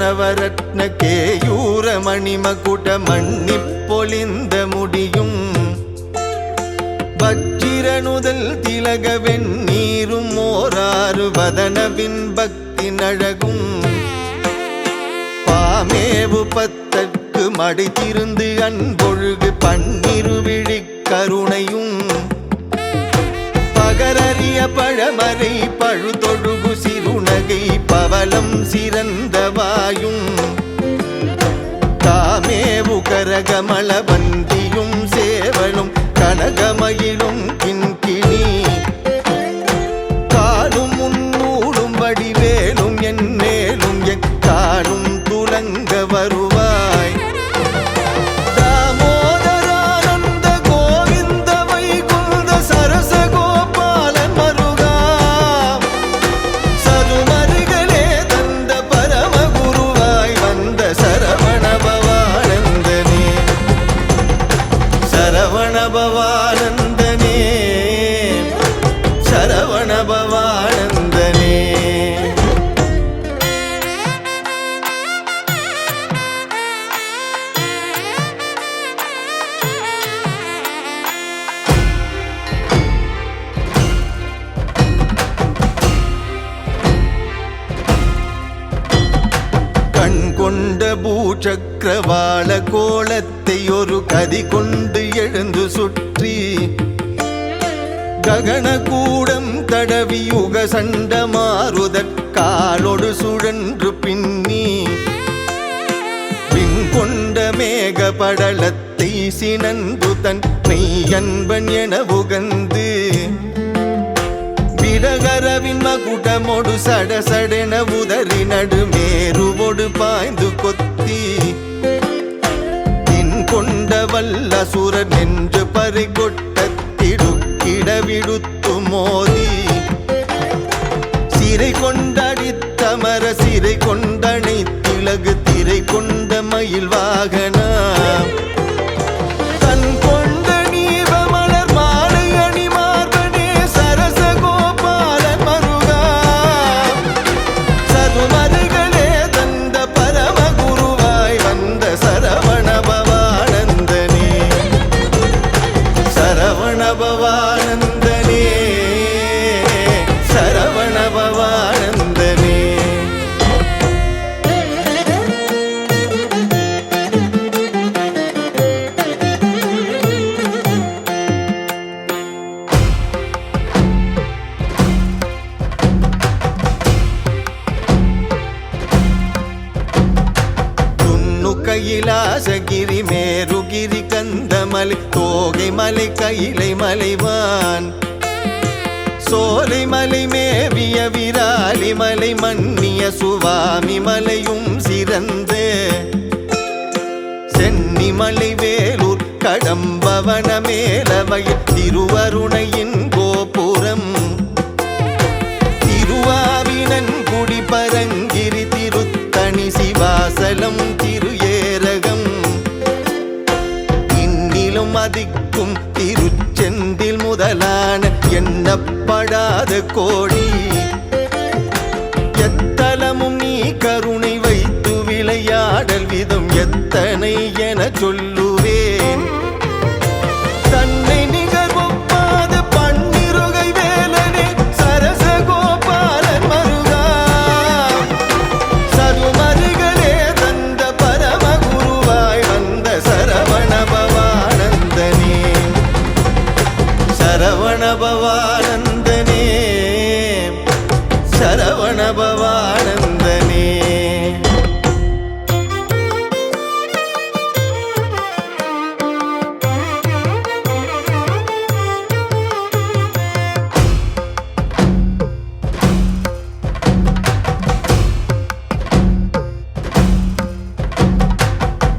நவரத்ன கேயூர மணிமகுட மன்னிப் பொலிந்த முடியும் வச்சிரனுதல் திலக வெண்ணீரும் ஓராறு வதனவின் பக்தி நழகும் பாமேவு பத்தற்கு மடித்திருந்து அன்பொழுகு பன்னிருவிழி கருணையும் பகரறிய பழமறை பழுதொழுகு சிறுநகை பவலம் சிறந்தவாயும் காமேவு கரகமள வந்தியும் சேவலும் கனகமயிலும் கிண்கிணி காலும் முன்னூடும் வடிவேலும் என் மேலும் எக்காலும் துலங்க வருவாய் தாமோதரானந்த கோவிந்த வைகுந்த சரசகோபாலன் மருகா சதுமருகளே தந்த பரமகுருவாய் வந்த சரவணபவானந்தனே சரவணபவானந்தனே சரவணபவானந்தனே கண்கொண்ட பூச்சக்கரவாள கோலத்தை ஒரு கதி கொண்டு எழுந்து சுற்றி ககனகூடம் தடவி யுக சண்ட மாறுதற்காலொடு சுழன்று பின்னி பின்கொண்ட மேக படலத்தை சினந்து தன் மெய்யன்பன் என உகந்து விடகரவின் மகுடமொடு சடசடென உதறி நடுமேருவொடு பாய்ந்து கொத்தி பின் கொண்ட வல்லசுரர் நின்று பறை கொட்ட திடுக்கிடவிடுத்து மோதி சிறை கொண்டடித்தமர சிறை கொண்டனை திலகு திரை கொண்ட மயில் வாகனா தன் கொண்ட நீவமலர் மாலை அணி மார்பனே சரசகோபாலன் மருகா சதுமருகளே தந்த பரமகுருவாய் வந்த சரவணபவானந்தனே சரவணபவானந்தனே சரவணபவானந்தனே கைலாசகிரி மேருகிரி கந்தமலை தோகை மலை கைலை மலைவான் சோலை மலை மேவிய விராலி மலை மன்னிய சுவாமி மலையும் சிறந்த சென்னி மலை வேலூர் கடம்பவன மேலவையில் திருவருணையின் கோபுரம் திருவாவினன் குடி பரங்கிரி திருத்தணி சிவாசலம் திரு ஏரகம் இன்னிலும் அதிக்கும் திருச்செந்தில் முதலான எண்ணப்படாத கோடி எத்தலமும் நீ கருணை வைத்து விளையாடல் விதம் எத்தனை என சொல்லுவேன் தன்னை நிகர் ஒப்பாத பன்னிருகை வேலனே சரசகோபாலன் மருகா சதுமருகளே தந்த பரமகுருவாய் வந்த சரவணபவானந்தனே சரவணபவானந்தனே சரவணபவானந்தனே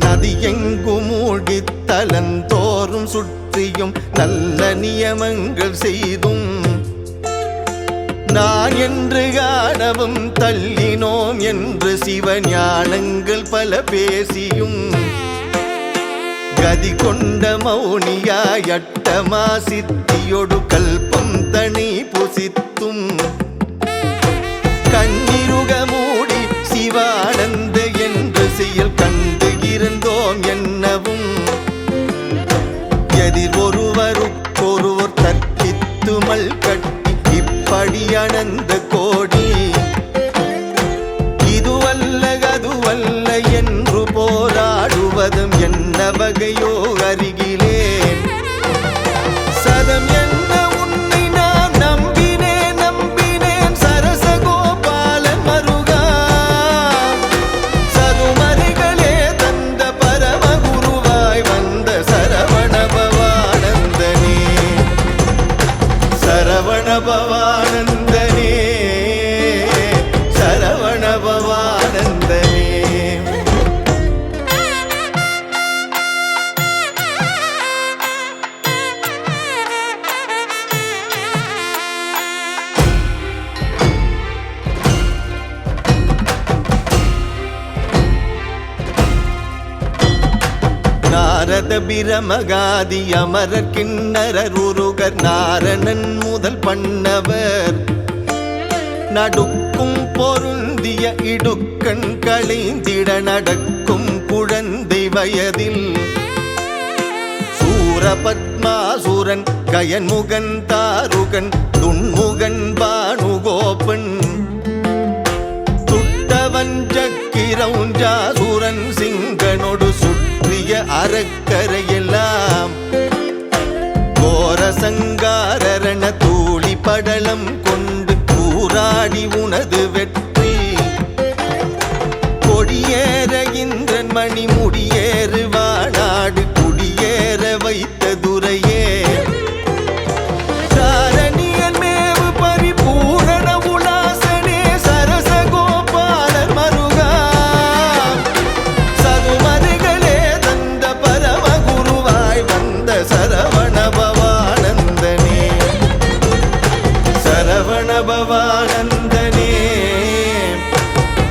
நதியெங்கும் மூழ்கித் தலந்தோறும் சுற்றியும் நல்ல நியமங்கள் செய்தும் நான் என்று காணவும் தள்ளினோம் என்று சிவஞானங்கள் பல பேசியும் கதி கொண்ட மௌனியாய் அட்டமா சித்தியொடு கல்பம் தனி புசித்தும் கண்ணிருக மூடி சிவானந்த பிரமகாதி அமரர் கிண்ணரர் உருகர் நாரணன் முதல் பண்ணவர் நடுக்கும் பொருந்திய இடுக்கண் களைந்திட நடக்கும் குழந்தை வயதில் சூரபத்மாசுரன் கயன்முகன் தாருகன் துன்முகன் பானுகோபன் சுட்டவன் சக்கிரவுஞ்சாசுரன் சிங்கனொடு சுற்றிய அறக்கரையெல்லாம் கோர சங்காரண தூளி படலம் கொண்டு கூறாடி உனது வெற்றி கொடியேற இந்திரன் மணி முடியேறு வானாடு குடியேற வைத்த துரையே சாரணியன் மேவு பரிபூரண உலாசனே சரசகோபாலர் மருகா சதுமருகளே தந்த பரமகுருவாய் வந்த சரவண பவானந்தனே சரவண பவானந்தனே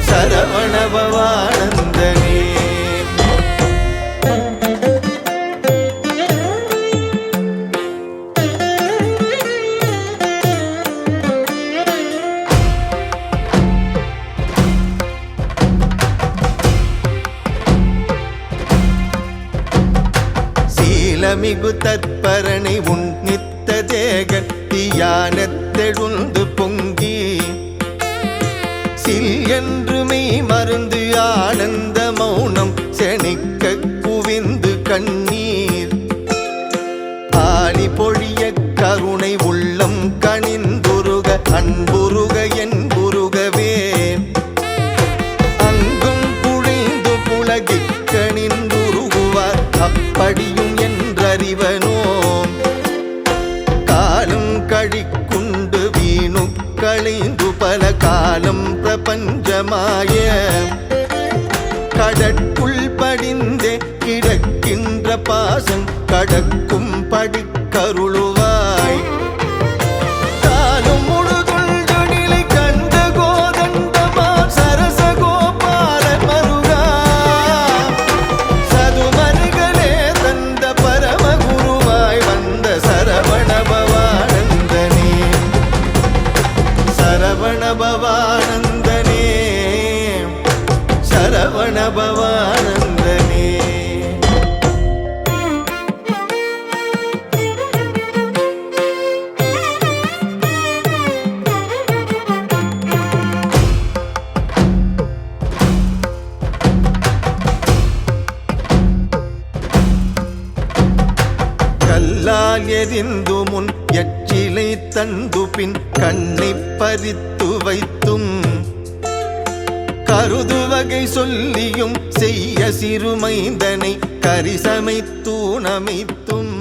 சரவண பவானந்தனே சீலமிகு தற்பரணை உன் நித்த தேகன் தியானத்தெழுந்து பொங்கி சில் என்று மெய் மருந்து ஆனந்த மௌனம் செணிக்க குவிந்து கண்ணீர் ஆலி பொழிய கருணை உள்ளம் கனிந்துருக அன்புருக என்புருகவே அங்கும் குழைந்து புலகிக் கனிந்துருகுவார் அப்படியும் என்றறிவனோ காலம் கழிக்குண்டு வீணு களைந்து பல காலம் பிரபஞ்சமாய கடற்குள் படிந்தே கிடக்கின்ற பாசம் கடக்கும் படிக்கருளுவாய் காலும் முழுதுண்டு நிலை கண்ட கோதண்டமா சரசகோபால மருகா சதுமருகளே தந்த பரமகுருவாய் வந்த சரவண பவானந்தனே சரவண பவானந்தனே சரவண பவானந்தனே கல்லால் எரிந்து முன் எச்சிலை தந்து பின் கண்ணை பறித்து வைத்தும் கருது வகை சொல்லியும் செய்ய சிறுமைந்தனை கரிசமைத்தூணமைத்தும்